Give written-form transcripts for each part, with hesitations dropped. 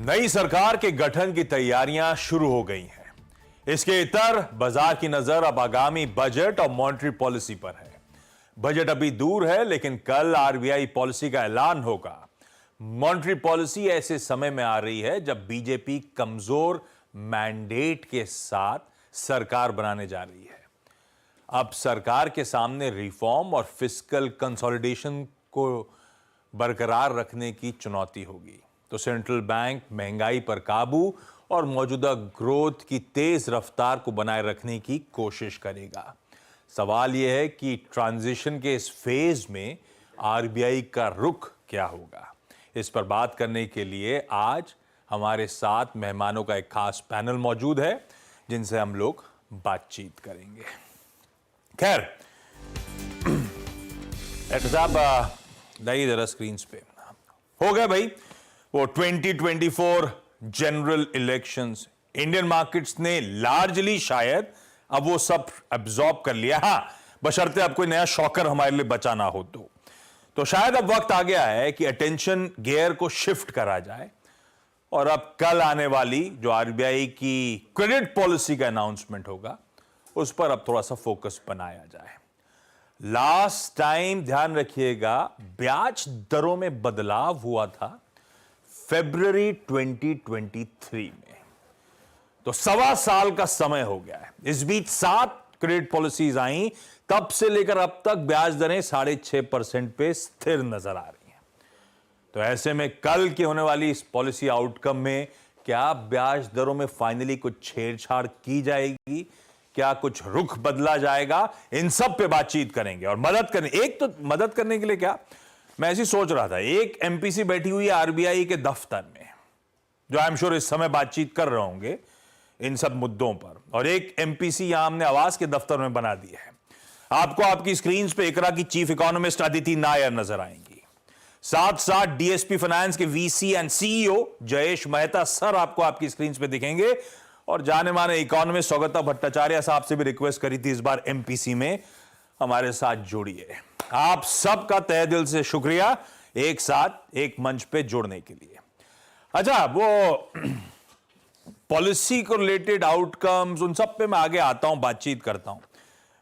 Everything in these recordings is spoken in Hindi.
नई सरकार के गठन की तैयारियां शुरू हो गई हैं। इसके इतर बाजार की नजर अब आगामी बजट और मॉनेटरी पॉलिसी पर है। बजट अभी दूर है, लेकिन कल आरबीआई पॉलिसी का ऐलान होगा। मॉनेटरी पॉलिसी ऐसे समय में आ रही है जब बीजेपी कमजोर मैंडेट के साथ सरकार बनाने जा रही है। अब सरकार के सामने रिफॉर्म और फिस्कल कंसोलिडेशन को बरकरार रखने की चुनौती होगी। तो सेंट्रल बैंक महंगाई पर काबू और मौजूदा ग्रोथ की तेज रफ्तार को बनाए रखने की कोशिश करेगा। सवाल यह है कि ट्रांजिशन के इस फेज में आरबीआई का रुख क्या होगा। इस पर बात करने के लिए आज हमारे साथ मेहमानों का एक खास पैनल मौजूद है, जिनसे हम लोग बातचीत करेंगे। खैर, डॉक्टर साहब लाइए जरा स्क्रीन पे। हो गया भाई वो 2024 जनरल इलेक्शंस। इंडियन मार्केट्स ने लार्जली शायद अब वो सब एब्जॉर्ब कर लिया। हां, बशर्ते अब कोई नया शॉकर हमारे लिए बचा ना हो तो शायद अब वक्त आ गया है कि अटेंशन गियर को शिफ्ट करा जाए और अब कल आने वाली जो आरबीआई की क्रेडिट पॉलिसी का अनाउंसमेंट होगा उस पर अब थोड़ा सा फोकस बनाया जाए। लास्ट टाइम ध्यान रखिएगा, ब्याज दरों में बदलाव हुआ था फरवरी 2023 में। तो 1.25 साल का समय हो गया है। इस बीच 7 क्रेडिट पॉलिसीज आई, तब से लेकर अब तक ब्याज दरें 6.5% पे स्थिर नजर आ रही हैं। तो ऐसे में कल की होने वाली इस पॉलिसी आउटकम में क्या ब्याज दरों में फाइनली कुछ छेड़छाड़ की जाएगी, क्या कुछ रुख बदला जाएगा, इन सब पे बातचीत करेंगे। और मदद करने के लिए क्या, मैं ऐसी सोच रहा था, एक एमपीसी बैठी हुई है आरबीआई के दफ्तर में, जो आई एम श्योर इस समय बातचीत कर रहे होंगे इन सब मुद्दों पर, और एक एमपीसी यहां हमने आवास के दफ्तर में बना दिया है। आपको आपकी स्क्रीन पे इकरा की चीफ इकोनॉमिस्ट अदिति नायर नजर आएंगी। साथ साथ डीएसपी फाइनेंस के VC and CEO Jayesh Mehta sir आपको आपकी स्क्रीन पे दिखेंगे। और जाने माने इकोनॉमिस्ट सौगता भट्टाचार्य साहब से भी रिक्वेस्ट करी थी इस बार एमपीसी में हमारे साथ जुड़िए। आप सबका तहे दिल से शुक्रिया एक साथ एक मंच पे जुड़ने के लिए। अच्छा, वो पॉलिसी को रिलेटेड आउटकम्स उन सब पे मैं आगे आता हूं, बातचीत करता हूं।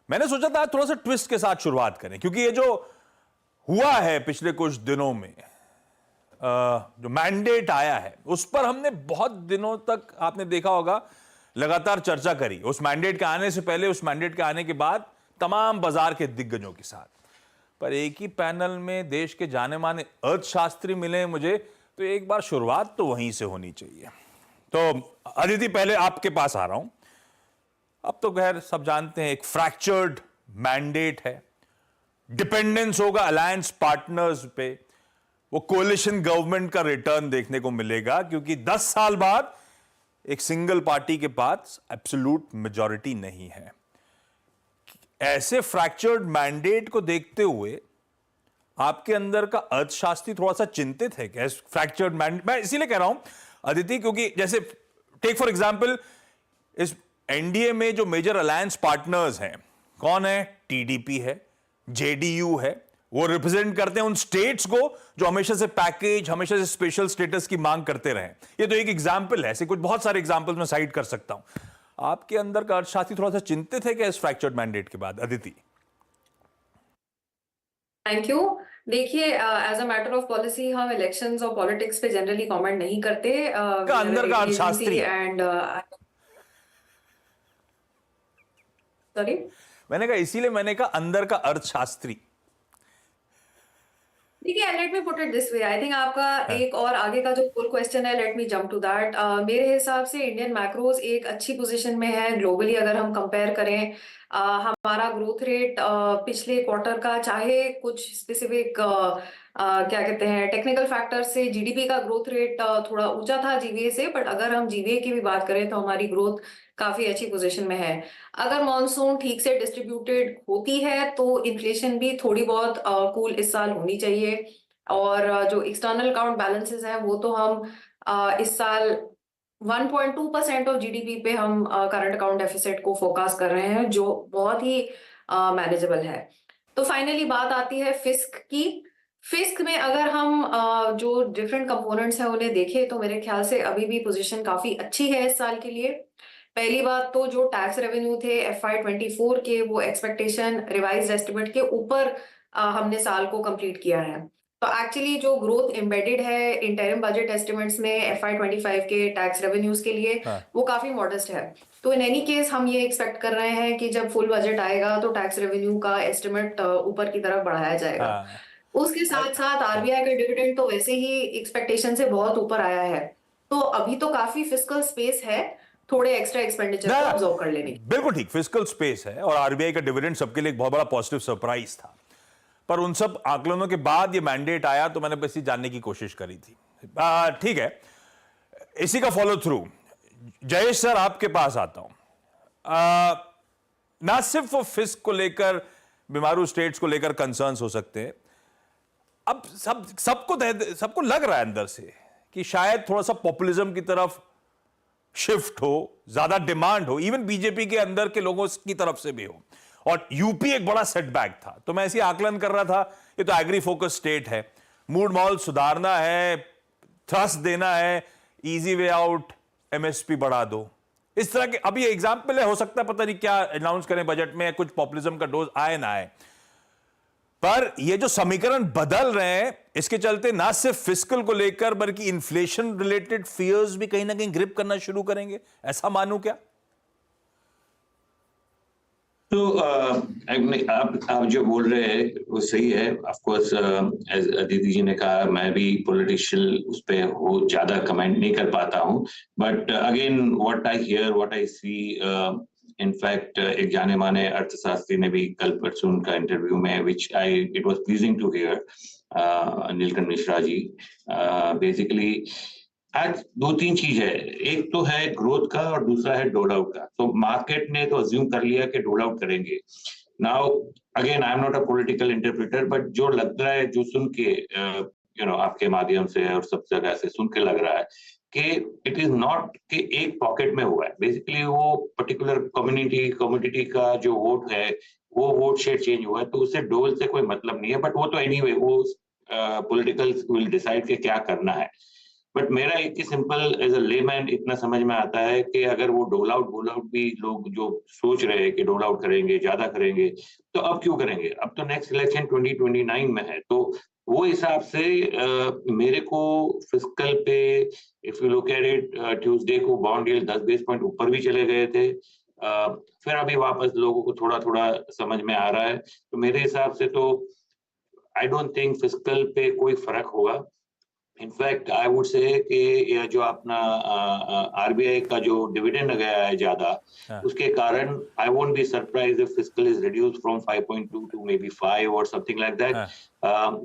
मैंने सोचा था थोड़ा सा ट्विस्ट के साथ शुरुआत करें, क्योंकि ये जो हुआ है पिछले कुछ दिनों में, जो मैंडेट आया है उस पर हमने बहुत दिनों तक, आपने देखा होगा, लगातार चर्चा करी। उस मैंडेट के आने से पहले, उस मैंडेट के आने के बाद, तमाम बाजार के दिग्गजों के साथ। पर एक ही पैनल में देश के जाने माने अर्थशास्त्री मिले मुझे, तो एक बार शुरुआत तो वहीं से होनी चाहिए। तो अदिति, पहले आपके पास आ रहा हूं। अब तो खैर सब जानते हैं एक फ्रैक्चर्ड मैंडेट है, डिपेंडेंस होगा अलायंस पार्टनर्स पे, वो कोलिशन गवर्नमेंट का रिटर्न देखने को मिलेगा, क्योंकि 10 साल बाद एक सिंगल पार्टी के पास एब्सोल्यूट मेजॉरिटी नहीं है। ऐसे फ्रैक्चर्ड मैंडेट को देखते हुए आपके अंदर का अर्थशास्त्री थोड़ा सा चिंतित है क्या फ्रैक्चर्ड मैंडेट? मैं इसीलिए कह रहा हूं अदिति, क्योंकि जैसे टेक फॉर एग्जांपल, इस एनडीए में जो मेजर अलायंस पार्टनर्स हैं, कौन है? टीडीपी है, जेडीयू है। वो रिप्रेजेंट करते हैं उन स्टेट्स को जो हमेशा से पैकेज, हमेशा से स्पेशल स्टेटस की मांग करते रहे। ये तो एक एग्जांपल है, ऐसे कुछ बहुत सारे एग्जांपल्स मैं साइड कर सकता हूं। आपके अंदर का अर्थशास्त्री थोड़ा सा चिंतित है क्या इस फ्रैक्चर्ड मैंडेट के बाद, अदिति? Thank you. देखिए, as a matter of policy हम इलेक्शंस और पॉलिटिक्स पे जनरली कमेंट नहीं करते। अंदर का अर्थशास्त्री एंड सॉरी, मैंने कहा, इसीलिए मैंने कहा अंदर का अर्थशास्त्री। देखिए, let me put it this way. I think आपका एक और आगे का जो फुल क्वेश्चन है, let me jump to that. मेरे हिसाब से इंडियन मैक्रोज एक अच्छी पोजीशन में है ग्लोबली। अगर हम कंपेयर करें, हमारा ग्रोथ रेट पिछले क्वार्टर का, चाहे कुछ स्पेसिफिक क्या कहते हैं टेक्निकल फैक्टर से जीडीपी का ग्रोथ रेट थोड़ा ऊंचा था जीवीए से, बट अगर हम जीवीए की भी बात करें तो हमारी ग्रोथ काफी अच्छी पोजीशन में है। अगर मॉनसून ठीक से डिस्ट्रीब्यूटेड होती है तो इन्फ्लेशन भी थोड़ी बहुत कूल इस साल होनी चाहिए। और जो एक्सटर्नल अकाउंट बैलेंसेस हैं वो तो हम इस साल 1.2% ऑफ जीडीपी पे हम करंट अकाउंट डेफिसिट को फोकस कर रहे हैं, जो बहुत ही मैनेजेबल है। तो फाइनली बात आती है फिस्क की। फिस्क में अगर हम जो डिफरेंट कंपोनेंट्स हैं उन्हें देखें तो मेरे ख्याल से अभी भी पोजीशन काफी अच्छी है इस साल के लिए। पहली बात तो जो टैक्स रेवेन्यू थे FY24 के, वो एक्सपेक्टेशन रिवाइज्ड एस्टिमेट के ऊपर हमने साल को कंप्लीट किया है। तो एक्चुअली जो ग्रोथ एम्बेडेड है इंटरिम बजट एस्टिमेट्स में FY25 के टैक्स रेवेन्यूज के लिए, हाँ। वो काफी मॉडेस्ट है। तो इन एनी केस हम ये एक्सपेक्ट कर रहे हैं कि जब फुल बजट आएगा तो टैक्स रेवेन्यू का एस्टिमेट ऊपर की तरफ बढ़ाया जाएगा। हाँ। उसके साथ साथ आरबीआई का डिविडेंड तो वैसे ही एक्सपेक्टेशन से बहुत ऊपर आया है, तो अभी तो काफी फिस्कल स्पेस है थोड़े एक्स्ट्रा एक्सपेंडिचर को ऑब्जर्व कर लेने की। बिल्कुल ठीक, फिस्कल स्पेस है और आरबीआई का डिविडेंड सबके लिए एक बहुत बड़ा पॉजिटिव सरप्राइज था। पर उन सब आकलनों के बाद ये मैंडेट आया तो मैंने बस ये जानने की कोशिश करी थी। ठीक है, इसी का फॉलो थ्रू जयेश सर आपके पास आता हूं। ना सिर्फ फिस्क को लेकर, बीमारू स्टेट्स को लेकर कंसर्न्स हो सकते हैं, अब सबको लग रहा है अंदर से कि शायद थोड़ा सा पॉपुलिज्म की तरफ शिफ्ट हो, ज्यादा डिमांड हो, इवन बीजेपी के अंदर के लोगों की तरफ से भी हो। और यूपी एक बड़ा सेटबैक था, तो मैं ऐसे आकलन कर रहा था, ये तो एग्री फोकस स्टेट है, मूड माहौल सुधारना है, थ्रस्ट देना है, इजी वे आउट, एमएसपी बढ़ा दो, इस तरह के। अभी एग्जाम्पल है, हो सकता है पता नहीं क्या अनाउंस करें बजट में, कुछ पॉपुलिज्म का डोज आए ना आए, पर ये जो समीकरण बदल रहे हैं, इसके चलते ना सिर्फ फिस्कल को लेकर बल्कि इन्फ्लेशन रिलेटेड फियर्स भी कहीं ना कहीं ग्रिप करना शुरू करेंगे, ऐसा मानूं क्या? तो आप जो बोल रहे हैं वो सही है। ऑफ कोर्स अदिति जी ने कहा, मैं भी पॉलिटिशियल उस पे हो ज्यादा कमेंट नहीं कर पाता हूं, but again what I hear, what I see, in fact एक जाने माने अर्थशास्त्री ने भी कल परसों उनका इंटरव्यू में, it was pleasing to hear, Neelkanth Mishra ji, basically आज दो तीन चीज है, एक तो है ग्रोथ का और दूसरा है डोल आउट का। तो मार्केट ने तो अज्यूम कर लिया कि डोल आउट करेंगे। Now again I am not a political interpreter, but जो लग रहा है, जो सुन के आपके माध्यम से और सब जगह से सुन के लग रहा है कि इट इज नॉट कि एक पॉकेट में हुआ है, बेसिकली वो पर्टिकुलर कम्युनिटी का जो वोट है, वो वोट शेयर चेंज हुआ है, तो उससे डोल से कोई मतलब नहीं है। बट वो तो एनीवे वो पॉलिटिकल विल डिसाइड कि क्या करना है। बट मेरा एक ही सिंपल एज अ लेमैन इतना समझ में आता है कि अगर वो डोल आउट भी लोग जो सोच रहे हैं कि डोल आउट करेंगे, ज्यादा करेंगे, तो अब क्यों करेंगे? अब तो नेक्स्ट इलेक्शन 2029 में है, तो वो हिसाब से मेरे को फिस्कल पे, if you look at it, Tuesday को बॉन्ड यील्ड 10 बेस पॉइंट ऊपर भी चले गए थे, फिर अभी वापस लोगों को थोड़ा थोड़ा समझ में आ रहा है। तो मेरे हिसाब से तो आई डोंट थिंक फिस्कल पे कोई फर्क होगा। इनफैक्ट आई वुड से कि ये जो अपना आरबीआई का जो डिविडेंड गया है ज्यादा, उसके कारण I won't be surprised if fiscal is reduced from 5.2 to maybe 5 और something like that,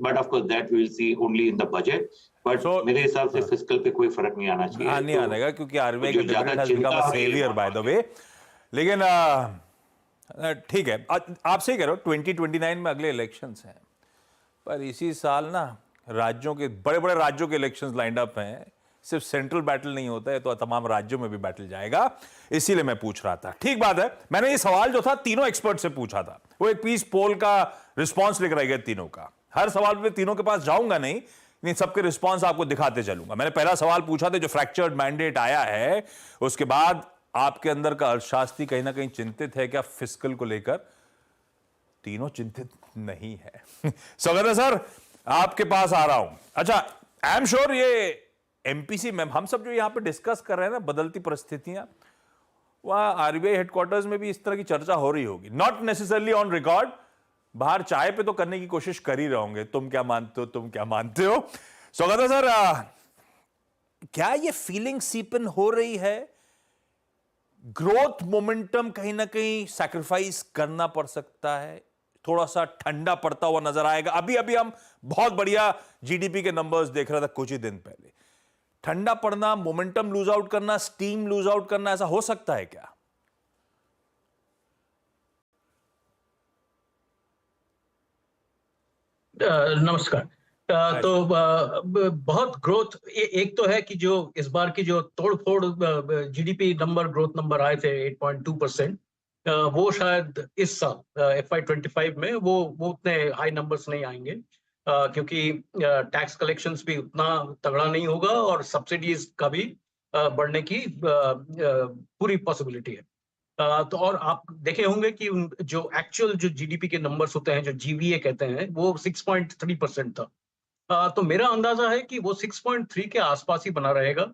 but of course that we will see only in the budget. But मेरे हिसाब से फिस्कल पे कोई फर्क नहीं आना चाहिए। नहीं आनेगा, क्योंकि आरबीआई का dividend has become a saviour by the way. लेकिन ठीक है, आप सही कह रहे हो, 2029 में अगले इलेक्शंस हैं, पर इसी साल ना राज्यों के बड़े बड़े राज्यों के इलेक्शंस लाइंड अप हैं। सिर्फ सेंट्रल बैटल नहीं होता है, तो तमाम राज्यों में भी बैटल जाएगा, इसीलिए मैं पूछ रहा था। ठीक बात है, मैंने ये सवाल जो था तीनों एक्सपर्ट से पूछा था, वो एक पीस पोल का रिस्पांस लेकर आई गए तीनों का। हर सवाल पे तीनों के पास जाऊंगा नहीं, सबके रिस्पांस आपको दिखाते चलूंगा। मैंने पहला सवाल पूछा था, जो फ्रैक्चर्ड मैंडेट आया है, उसके बाद आपके अंदर का अर्थशास्त्री कहीं ना कहीं चिंतित है क्या फिस्कल को लेकर? तीनों चिंतित नहीं है। स्वागत है सर, आपके पास आ रहा हूं। अच्छा, आई एम श्योर ये एमपीसी में हम सब जो यहां पे डिस्कस कर रहे हैं ना, बदलती परिस्थितियां, वहां आरबीआई हेडक्वार्टर्स में भी इस तरह की चर्चा हो रही होगी, नॉट नेसेसरली ऑन रिकॉर्ड, बाहर चाय पे तो करने की कोशिश कर ही रहे होंगे, तुम क्या मानते हो, तुम क्या मानते हो। स्वागत है सर, क्या ये फीलिंग सीपन हो रही है, ग्रोथ मोमेंटम कहीं ना कहीं सैक्रिफाइस करना पड़ सकता है, थोड़ा सा ठंडा पड़ता हुआ नजर आएगा? अभी अभी हम बहुत बढ़िया जीडीपी के नंबर्स देख रहे थे कुछ ही दिन पहले। ठंडा पड़ना, मोमेंटम लूज आउट करना, स्टीम लूज आउट करना, ऐसा हो सकता है क्या? नमस्कार। तो बहुत ग्रोथ, एक तो है कि जो इस बार की जो तोड़फोड़ जीडीपी नंबर, ग्रोथ नंबर आए थे 8.2%, वो शायद इस साल FY25 में वो उतने हाई नंबर्स नहीं आएंगे। क्योंकि टैक्स कलेक्शंस भी उतना तगड़ा नहीं होगा और सब्सिडीज का भी बढ़ने की पूरी पॉसिबिलिटी है। तो और आप देखे होंगे कि जो एक्चुअल जो जीडीपी के नंबर्स होते हैं, जो जीवीए कहते हैं, वो 6.3% था। तो मेरा अंदाजा है कि वो 6.3 के आसपास ही बना रहेगा,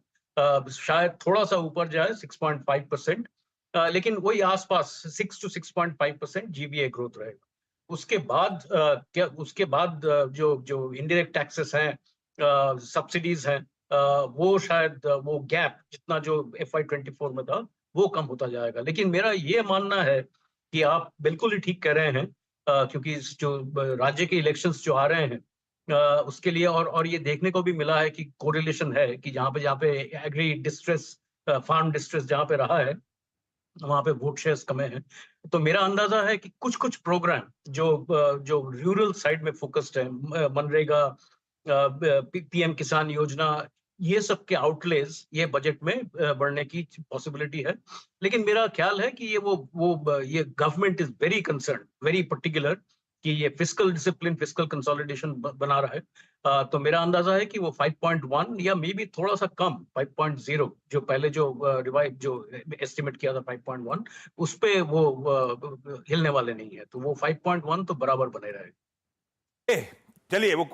शायद थोड़ा सा ऊपर जाए 6.5%, लेकिन वही आसपास 6 to 6.5% जीवीए ग्रोथ रहेगा। उसके बाद उसके बाद जो जो इनडायरेक्ट टैक्सेस हैं, सब्सिडीज हैं, वो शायद वो गैप जितना जो FY24 में था वो कम होता जाएगा। लेकिन मेरा ये मानना है कि आप बिल्कुल ही ठीक कह रहे हैं, क्योंकि जो राज्य के इलेक्शंस जो आ रहे हैं, उसके लिए और ये देखने को भी मिला है कि कोरिलेशन है कि जहाँ पे एग्री डिस्ट्रेस, फार्म डिस्ट्रेस जहाँ पे रहा है, वहाँ पे वोट शेयर्स कमे हैं। तो मेरा अंदाजा है कि कुछ प्रोग्राम जो रूरल साइड में फोकस्ड है, मनरेगा, पीएम किसान योजना, ये सब के आउटलेज ये बजट में बढ़ने की पॉसिबिलिटी है। लेकिन मेरा ख्याल है कि ये government is very concern, very particular कि ये फिस्कल डिसिप्लिन, फिस्कल कंसोलिडेशन बना रहा है। तो मेरा अंदाजा है कि वो 5.1 या मे बी थोड़ा सा कम 5.0, जो पहले जो रिवाइज जो एस्टिमेट किया था 5.1, उस पे वो हिलने वाले नहीं है। तो वो 5.1 तो बराबर बने रहे। चलिए वो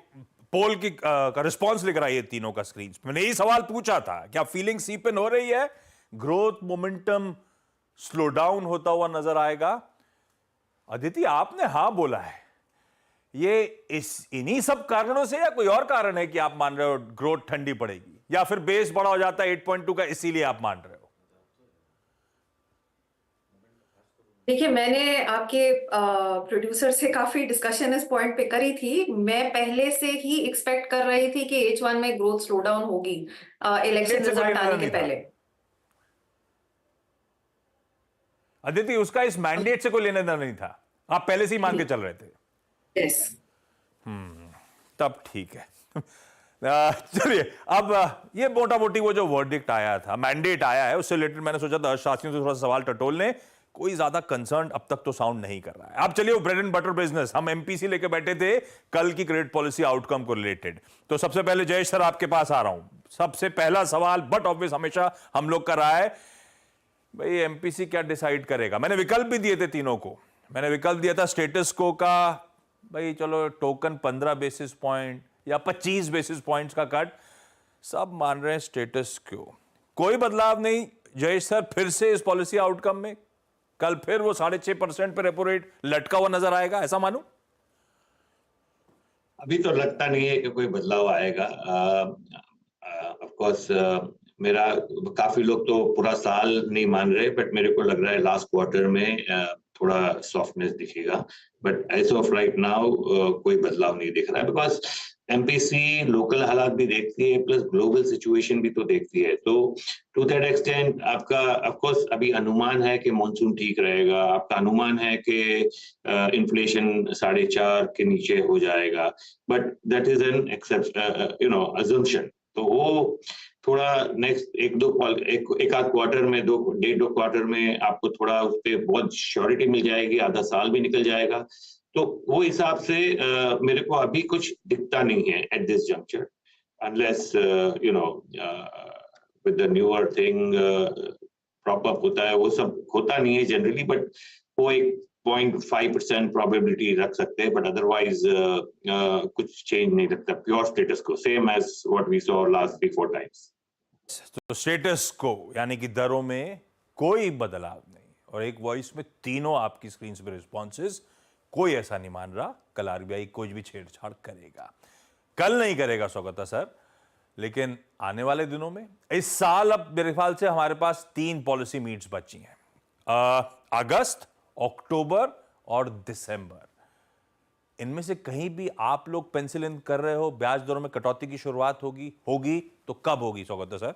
पोल की का रिस्पॉन्स लेकर आइए तीनों का स्क्रीन पे। मैंने यही सवाल पूछा था, क्या फीलिंग सीपन हो रही है, ग्रोथ मोमेंटम स्लो डाउन होता हुआ नजर आएगा? अदिति आपने हाँ बोला है, ये इन्हीं सब कारणों से या कोई और कारण है कि आप मान रहे हो ग्रोथ ठंडी पड़ेगी, या फिर बेस बड़ा हो जाता है 8.2 का इसीलिए आप मान रहे हो? देखिए, मैंने आपके प्रोड्यूसर से काफी डिस्कशन इस पॉइंट पे करी थी। मैं पहले से ही एक्सपेक्ट कर रही थी कि H1 में ग्रोथ स्लो डाउन होगी इलेक्शन रिजल्ट आने के पहले। अदिति उसका इस मैंडेट से कोई लेना देना नहीं था, आप पहले से ही मान के चल रहे थे। यस। तब ठीक है। चलिए अब ये मोटा मोटी वो जो वर्डिक्ट आया था, मैंडेट आया है, उससे रिलेटेड मैंने सोचा था शास्त्रियों से थोड़ा सा सवाल टटोल लें। कोई ज्यादा कंसर्न अब तक तो साउंड नहीं कर रहा है। अब चलिए वो ब्रेड एंड बटर बिजनेस, हम एमपीसी लेके बैठे थे कल की क्रेडिट पॉलिसी आउटकम को रिलेटेड। तो सबसे पहले जयेश सर आपके पास आ रहा हूं। सबसे पहला सवाल बट ऑब्वियस हमेशा हम लोग का रहा है, भाई एमपीसी क्या डिसाइड करेगा? मैंने विकल्प भी दिए थे तीनों को। मैंने विकल्प दिया था स्टेटस को का, भाई चलो टोकन 15 बेसिस पॉइंट या 25 बेसिस पॉइंट्स का कट, सब मान रहे हैं स्टेटस को, कोई बदलाव नहीं। जयेश सर फिर से इस पॉलिसी आउटकम में कल फिर वो 6.5% पे रेपो रेट लटका हुआ नजर आएगा, ऐसा मानूं? अभी तो लगता नहीं है कि कोई बदलाव आएगा। ऑफ कोर्स मेरा काफी लोग तो पूरा साल नहीं मान रहे, बट मेरे को लग रहा है लास्ट क्वार्टर में थोड़ा सॉफ्टनेस दिखेगा। But as of right now कोई बदलाव नहीं दिख रहा है, बिकॉज एमपीसी लोकल हालात भी देखती है प्लस ग्लोबल सिचुएशन भी तो देखती है। तो टू दैट एक्सटेंट आपका ऑफ कोर्स अभी अनुमान है कि मॉनसून ठीक रहेगा, आपका अनुमान है कि इन्फ्लेशन 4.5 के नीचे हो जाएगा, but that is an exception, assumption. तो वो थोड़ा नेक्स्ट एक आध क्वार्टर में, 1.5 क्वार्टर में आपको थोड़ा उस पर बहुत श्योरिटी मिल जाएगी, आधा साल भी निकल जाएगा। तो वो हिसाब से मेरे को अभी कुछ दिखता नहीं है at this juncture, unless with the newer thing prop up होता है, वो सब होता नहीं है जनरली, बट वो एक 0.5% प्रोबेबिलिटी रख सकते हैं, बट अदरवाइज कुछ चेंज नहीं लगता। Pure status quo, same as what we saw last 3-4 times. तो स्टेटस को यानी कि दरों में कोई बदलाव नहीं, और एक वॉइस में तीनों आपकी स्क्रीन पे रिस्पॉन्सेस, कोई ऐसा नहीं मान रहा कल आरबीआई कुछ भी छेड़छाड़ करेगा। कल नहीं करेगा स्वागत सर, लेकिन आने वाले दिनों में, इस साल अब मेरे ख्याल से हमारे पास 3 पॉलिसी मीट्स बची हैं, अगस्त, अक्टूबर और दिसंबर। इनमें से कहीं भी आप लोग पेंसिल इन कर रहे हो ब्याज दरों में कटौती की शुरुआत होगी तो कब होगी स्वागत सर?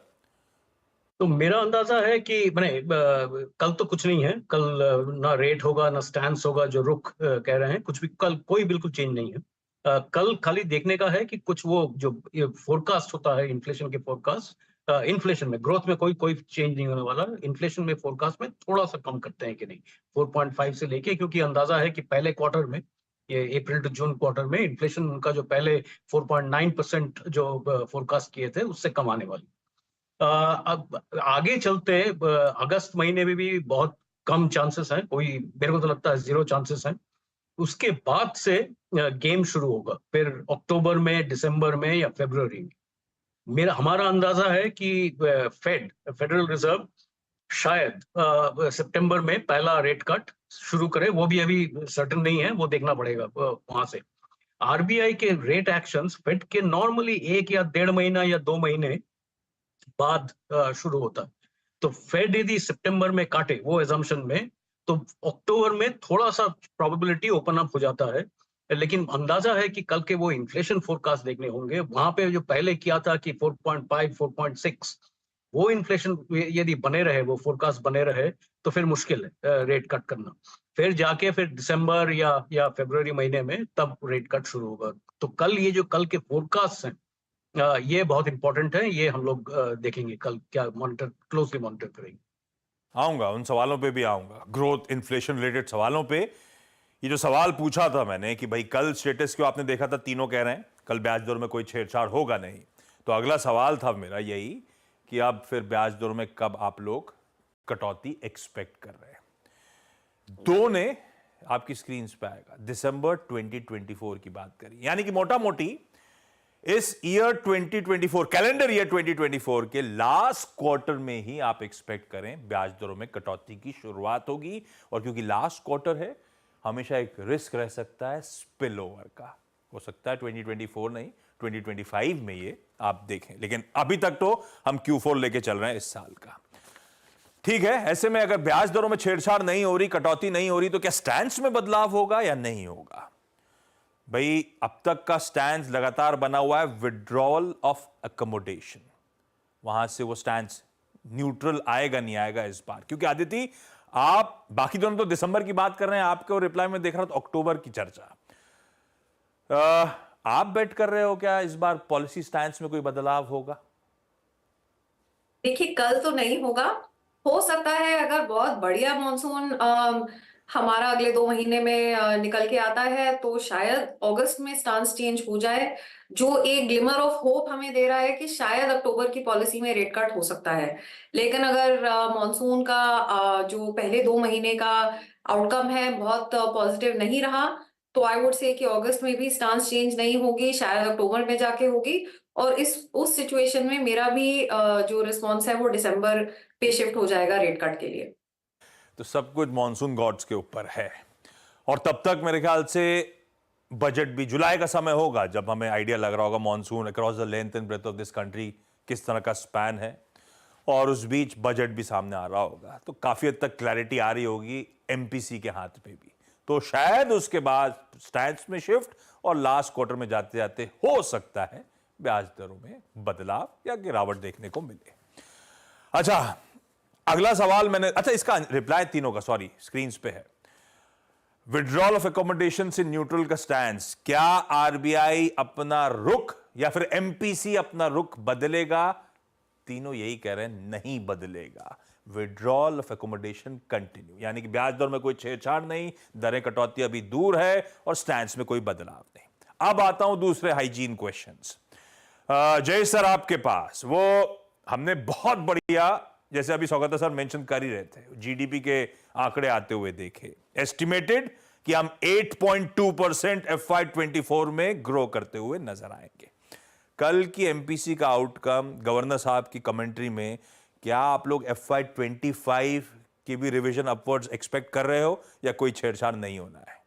तो मेरा अंदाजा है कि कल तो कुछ नहीं है, कल ना रेट होगा ना स्टैंस होगा, जो रुख कह रहे हैं, कुछ भी कल कोई बिल्कुल चेंज नहीं है। कल खाली देखने का है कि कुछ वो जो फोरकास्ट होता है इन्फ्लेशन के फोरकास्ट, इन्फ्लेशन में, ग्रोथ में कोई चेंज नहीं होने वाला। इन्फ्लेशन में फोरकास्ट में थोड़ा सा कम करते हैं कि नहीं 4.5 से लेके, क्योंकि अंदाजा है कि पहले क्वार्टर में ये अप्रैल टू जून क्वार्टर में इन्फ्लेशन उनका जो पहले 4.9% जो फोरकास्ट किए थे उससे कम आने वाली। अब आगे चलते अगस्त महीने में भी बहुत कम चांसेस हैं, कोई मेरे को तो लगता है 0 चांसेस हैं। उसके बाद से गेम शुरू होगा, फिर अक्टूबर में, दिसंबर में या फरवरी में। हमारा अंदाजा है कि फेडरल रिजर्व शायद सितंबर में पहला रेट कट शुरू करे, वो भी अभी सर्टेन नहीं है, वो देखना पड़ेगा वहां से। आरबीआई के रेट एक्शंस फेड के नॉर्मली 1 या 1.5 महीना या 2 महीने बाद शुरू होता है। तो फेड यदि सितंबर में काटे वो एजम्पशन में, तो अक्टूबर में थोड़ा सा प्रोबेबिलिटी ओपन अप हो जाता है। लेकिन अंदाजा है कि कल के वो इन्फ्लेशन फोरकास्ट देखने होंगे, वहां पे जो पहले किया था कि 4.5 4.6 वो इन्फ्लेशन यदि बने रहे, वो फोरकास्ट बने रहे, तो फिर मुश्किल है रेट कट करना। फिर जाके फिर दिसंबर या फरवरी महीने में तब रेट कट शुरू होगा। तो कल ये जो कल के फोरकास्ट हैं ये बहुत इंपॉर्टेंट है, ये हम लोग देखेंगे कल, क्या क्लोजली मॉनिटर करेंगे। आऊंगा उन सवालों पे भी आऊंगा, ग्रोथ इन्फ्लेशन रिलेटेड सवालों पे। ये जो सवाल पूछा था मैंने कि भाई कल स्टेटस क्यों, आपने देखा था तीनों कह रहे हैं कल ब्याज दर में कोई छेड़छाड़ होगा नहीं। तो अगला सवाल था मेरा यही कि अब फिर ब्याज दर में कब आप लोग कटौती एक्सपेक्ट कर रहे हैं। दो ने आपकी स्क्रीन पे आएगा, दिसंबर 2024 की बात करी, यानी कि मोटा मोटी इस ईयर 2024 कैलेंडर ईयर 2024 के लास्ट क्वार्टर में ही आप एक्सपेक्ट करें ब्याज दरों में कटौती की शुरुआत होगी। और क्योंकि लास्ट क्वार्टर है, हमेशा एक रिस्क रह सकता है स्पिल ओवर का, हो सकता है 2024 नहीं 2025 में ये आप देखें। लेकिन अभी तक तो हम Q4 लेके चल रहे हैं इस साल का, ठीक है। ऐसे में अगर ब्याज दरों में छेड़छाड़ नहीं हो रही, कटौती नहीं हो रही, तो क्या स्टैंड्स में बदलाव होगा या नहीं होगा? भाई अब तक का स्टैंड लगातार बना हुआ है विड्रॉल ऑफ अकोमोडेशन, वहां से वो स्टैंड न्यूट्रल आएगा नहीं आएगा इस बार? क्योंकि आदित्य आप बाकी दोनों तो दिसंबर की बात कर रहे हैं, आपके रिप्लाई में देख रहा था अक्टूबर की चर्चा। आप बेट कर रहे हो क्या इस बार पॉलिसी स्टैंड में कोई बदलाव होगा? देखिए कल तो नहीं होगा, हो सकता है अगर बहुत बढ़िया मॉनसून हमारा अगले 2 महीने में निकल के आता है तो शायद अगस्त में स्टांस चेंज हो जाए, जो एक ग्लिमर ऑफ होप हमें दे रहा है कि शायद अक्टूबर की पॉलिसी में रेट कट हो सकता है। लेकिन अगर मॉनसून का जो पहले 2 महीने का आउटकम है बहुत पॉजिटिव नहीं रहा, तो आई वुड से कि अगस्त में भी स्टांस चेंज नहीं होगी, शायद अक्टूबर में जाके होगी। और उस सिचुएशन में मेरा भी जो रिस्पॉन्स है वो दिसंबर पे शिफ्ट हो जाएगा रेट कट के लिए। तो सब कुछ मॉनसून गॉड्स के ऊपर है। और तब तक मेरे ख्याल से बजट भी जुलाई का समय होगा जब हमें आइडिया लग रहा होगा monsoon across the length and breadth of this country किस तरह का स्पैन है, और उस बीच बजट भी सामने आ रहा होगा, तो काफी हद तक क्लैरिटी आ रही होगी एमपीसी के हाथ पे भी। तो शायद उसके बाद स्टैंड्स में शिफ्ट और लास्ट क्वार्टर में जाते जाते हो सकता है ब्याज दरों में बदलाव या गिरावट देखने को मिले। अच्छा, अगला सवाल मैंने, अच्छा इसका रिप्लाई तीनों का सॉरी स्क्रीन पे है। विड्रॉल ऑफ एकोमोडेशन से न्यूट्रल का स्टैंस, क्या आरबीआई अपना रुख या फिर एमपीसी अपना रुख बदलेगा? तीनों यही कह रहे हैं नहीं बदलेगा, विड्रॉल ऑफ एकोमोडेशन कंटिन्यू, यानी कि ब्याज दर में कोई छेड़छाड़ नहीं, दरें कटौती अभी दूर है और स्टैंस में कोई बदलाव नहीं। अब आता हूं दूसरे हाइजीन क्वेश्चंस। जय सर आपके पास, वो हमने बहुत बढ़िया, जैसे अभी सौगता सर मेंशन कर ही रहे थे, जीडीपी के आंकड़े आते हुए देखे, एस्टिमेटेड कि हम 8.2% FY24 में ग्रो करते हुए नजर आएंगे। कल की एमपीसी का आउटकम, गवर्नर साहब की कमेंट्री में, क्या आप लोग FY25 की भी रिवीजन अपवर्ड्स एक्सपेक्ट कर रहे हो या कोई छेड़छाड़ नहीं होना है?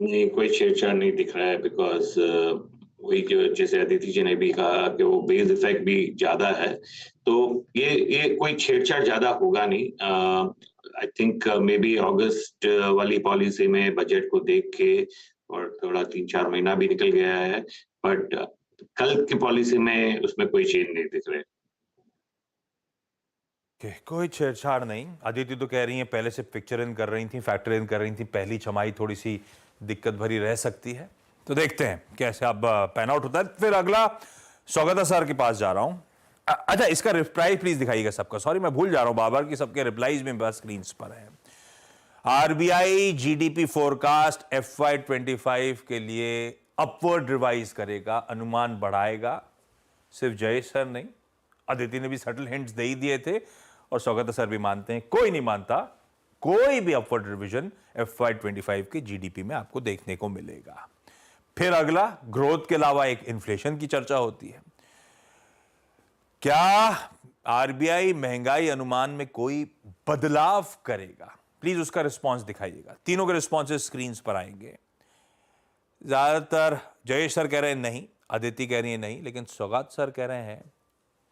नहीं, कोई छेड़छाड़ नहीं दिख रहा है, बिकॉज वही जैसे अदिति जी ने भी कहा कि वो बेस इफेक्ट भी ज्यादा है, तो ये कोई छेड़छाड़ ज्यादा होगा नहीं। आई थिंक मे बी अगस्त वाली पॉलिसी में बजट को देख के और थोड़ा 3-4 महीना भी निकल गया है, बट कल की पॉलिसी में उसमें कोई चेंज नहीं दिख रहे। कोई छेड़छाड़ नहीं। अदिति तो कह रही हैं पहले से पिक्चर इन कर रही थी, फैक्टर इन कर रही थी, पहली छमाही थोड़ी सी दिक्कत भरी रह सकती है, तो देखते हैं कैसे अब पैन आउट होता है। फिर अगला सौगता सर के पास जा रहा हूं। अच्छा, इसका रिप्लाई प्लीज दिखाइएगा सबका, सॉरी मैं भूल जा रहा हूं बार बार कि सबके रिप्लाईज में बस स्क्रीन पर है। आरबीआई जीडीपी फोरकास्ट FY25 के लिए अपवर्ड रिवाइज करेगा, अनुमान बढ़ाएगा। सिर्फ जयेश सर नहीं, अदिति ने भी सटल हिंट्स दे ही दिए थे और स्वागत सर भी मानते हैं। कोई नहीं मानता, कोई भी अपवर्ड रिवीजन FY25 के जीडीपी में आपको देखने को मिलेगा। फिर अगला, ग्रोथ के अलावा एक इन्फ्लेशन की चर्चा होती है। क्या आरबीआई महंगाई अनुमान में कोई बदलाव करेगा? प्लीज उसका रिस्पांस दिखाइएगा। तीनों के रिस्पांसेस स्क्रीन पर आएंगे। ज्यादातर जयेश सर कह रहे हैं नहीं, अदिति कह रही है नहीं, लेकिन सौगात सर कह रहे हैं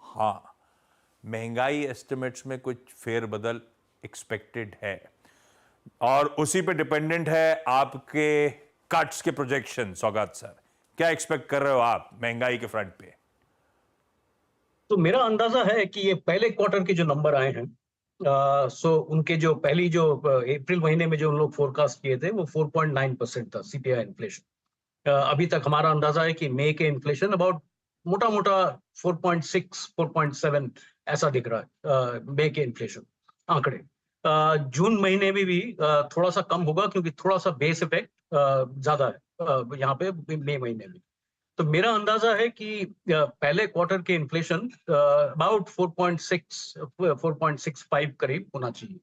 हाँ, महंगाई एस्टिमेट्स में कुछ फेरबदल एक्सपेक्टेड है और उसी पे डिपेंडेंट है आपके कट्स के प्रोजेक्शन। सौगात सर, क्या एक्सपेक्ट कर रहे हो आप महंगाई के फ्रंट पे? तो मेरा अंदाजा है कि ये पहले क्वार्टर के जो नंबर आए हैं, सो उनके जो पहली जो अप्रैल महीने में जो उन लोग फोरकास्ट किए थे वो 4.9% था सीपीआई इन्फ्लेशन। अभी तक हमारा अंदाजा है कि मई के इन्फ्लेशन अबाउट मोटा मोटा 4.6 4.7 ऐसा दिख रहा है मई के इन्फ्लेशन आंकड़े। जून महीने में भी थोड़ा सा कम होगा क्योंकि थोड़ा सा बेस इफेक्ट ज्यादा है यहाँ पे मई महीने में। तो मेरा अंदाजा है कि पहले क्वार्टर के इन्फ्लेशन अबाउट 4.65 करीब होना चाहिए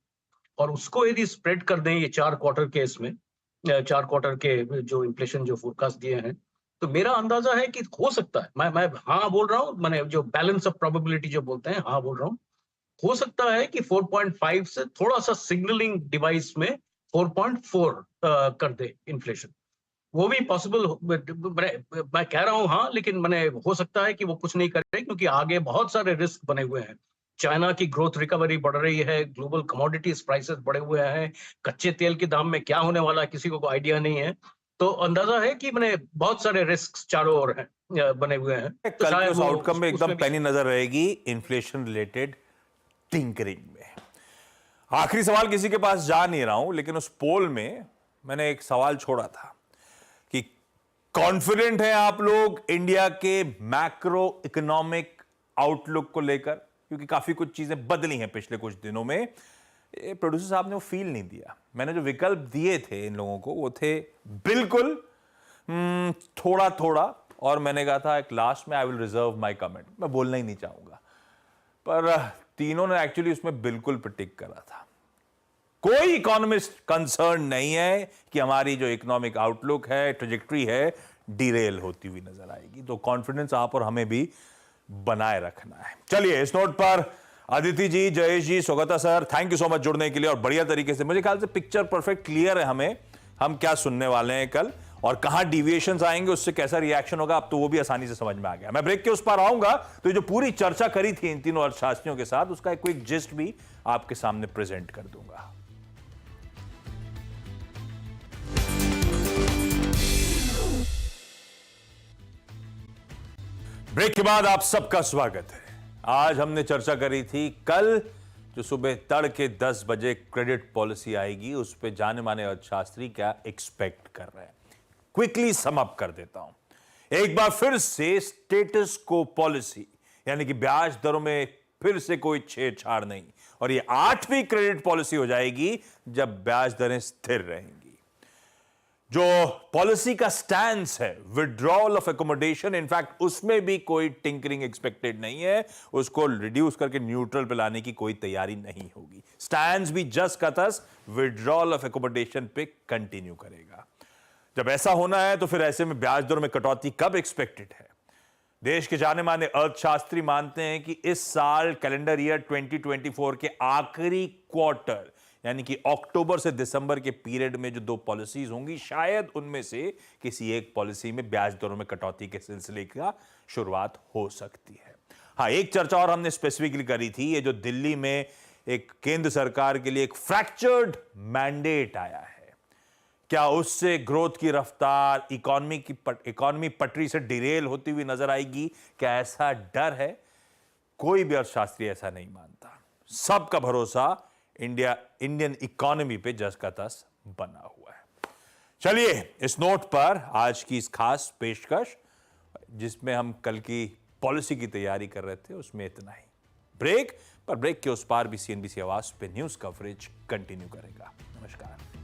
और उसको यदि स्प्रेड कर दें ये 4 क्वार्टर के इसमें 4 क्वार्टर के जो इन्फ्लेशन जो फोरकास्ट दिए हैं, तो मेरा अंदाजा है कि हो सकता है, मैं हाँ बोल रहा हूँ, मैंने जो बैलेंस ऑफ प्रोबेबिलिटी जो बोलते हैं हाँ बोल रहा हूँ, हो सकता है कि 4.5 से थोड़ा सा सिग्नलिंग डिवाइस में 4.4 कर दे इन्फ्लेशन। वो भी पॉसिबल, मैं कह रहा हूं हाँ, लेकिन मैंने हो सकता है कि वो कुछ नहीं करे क्योंकि आगे बहुत सारे रिस्क बने हुए हैं। चाइना की ग्रोथ रिकवरी बढ़ रही है, ग्लोबल कमोडिटीज प्राइसेस बढ़े हुए हैं, कच्चे तेल के दाम में क्या होने वाला है किसी को आइडिया नहीं है। तो अंदाजा है कि मैंने बहुत सारे रिस्क चारों ओर हैं बने हुए हैं। तो कल के शायद उस वो आउटकम में एकदम उसमें भी- पैनी नजर रहेगी इन्फ्लेशन रिलेटेड टिंकरिंग में। आखिरी सवाल किसी के पास जा नहीं रहा हूं, लेकिन उस पोल में मैंने एक सवाल छोड़ा था कि कॉन्फिडेंट हैं आप लोग इंडिया के मैक्रो इकोनॉमिक आउटलुक को लेकर? क्योंकि काफी कुछ चीजें बदली हैं पिछले कुछ दिनों में। प्रोड्यूसर साहब ने वो फील नहीं दिया। मैंने जो विकल्प दिए थे इन लोगों को वो थे बिल्कुल, थोड़ा थोड़ा, और मैंने कहा था एक लास्ट में I will reserve my comment, मैं बोलना ही नहीं चाहूंगा। पर तीनों ने एक्चुअली उसमें बिल्कुल पे टिक करा था। कोई इकोनॉमिस्ट कंसर्न नहीं है कि हमारी जो इकोनॉमिक आउटलुक है, ट्रेजेक्ट्री है, डिरेल होती हुई नजर आएगी। तो कॉन्फिडेंस आप और हमें भी बनाए रखना है। चलिए, इस नोट पर अदिति जी, जयेश जी, स्वागत sir, thank you so much जुड़ने के लिए। और बढ़िया तरीके से, मुझे ख्याल से पिक्चर परफेक्ट क्लियर है हमें, हम क्या सुनने वाले हैं कल और कहां डिविएशंस आएंगे, उससे कैसा रिएक्शन होगा, अब तो वो भी आसानी से समझ में आ गया। मैं ब्रेक के उस पर आऊंगा तो जो पूरी चर्चा करी थी इन तीनों अर्थशास्त्रियों के साथ, उसका एक क्विक जिस्ट भी आपके सामने प्रेजेंट कर दूंगा। ब्रेक के बाद आप सबका स्वागत है। आज हमने चर्चा करी थी कल जो सुबह तड़के 10 बजे क्रेडिट पॉलिसी आएगी, उस पे जाने माने अर्थशास्त्री क्या एक्सपेक्ट कर रहे हैं। क्विकली सम अप कर देता हूं। एक बार फिर से स्टेटस को पॉलिसी, यानी कि ब्याज दरों में फिर से कोई छेड़छाड़ नहीं, और ये 8वीं क्रेडिट पॉलिसी हो जाएगी जब ब्याज दरें स्थिर रहेंगी। जो पॉलिसी का स्टैंस है विड्रॉल ऑफ एकोमोडेशन, इनफैक्ट उसमें भी कोई टिंकरिंग एक्सपेक्टेड नहीं है, उसको रिड्यूस करके न्यूट्रल पे लाने की कोई तैयारी नहीं होगी। स्टैंस भी जस्ट का तस विड्रॉल ऑफ एकोमोडेशन पे कंटिन्यू करेगा। जब ऐसा होना है तो फिर ऐसे में ब्याज दरों में कटौती कब एक्सपेक्टेड है? देश के जाने माने अर्थशास्त्री मानते हैं कि इस साल कैलेंडर ईयर 2024 के आखिरी क्वार्टर, यानी कि अक्टूबर से दिसंबर के पीरियड में जो 2 पॉलिसीज होंगी, शायद उनमें से किसी एक पॉलिसी में ब्याज दरों में कटौती के सिलसिले का शुरुआत हो सकती है। हाँ, एक चर्चा और हमने स्पेसिफिकली करी थी, ये जो दिल्ली में एक केंद्र सरकार के लिए एक फ्रैक्चर्ड मैंडेट आया है, क्या उससे ग्रोथ की रफ्तार, इकोनॉमी पटरी से डिरेल होती हुई नजर आएगी? क्या ऐसा डर है? कोई भी अर्थशास्त्री ऐसा नहीं मानता। सबका भरोसा इंडियन इकोनॉमी पे जस का तस बना हुआ है। चलिए, इस नोट पर आज की इस खास पेशकश, जिसमें हम कल की पॉलिसी की तैयारी कर रहे थे, उसमें इतना ही। ब्रेक के उस पार भी CNBC आवाज पे न्यूज कवरेज कंटिन्यू करेगा। नमस्कार।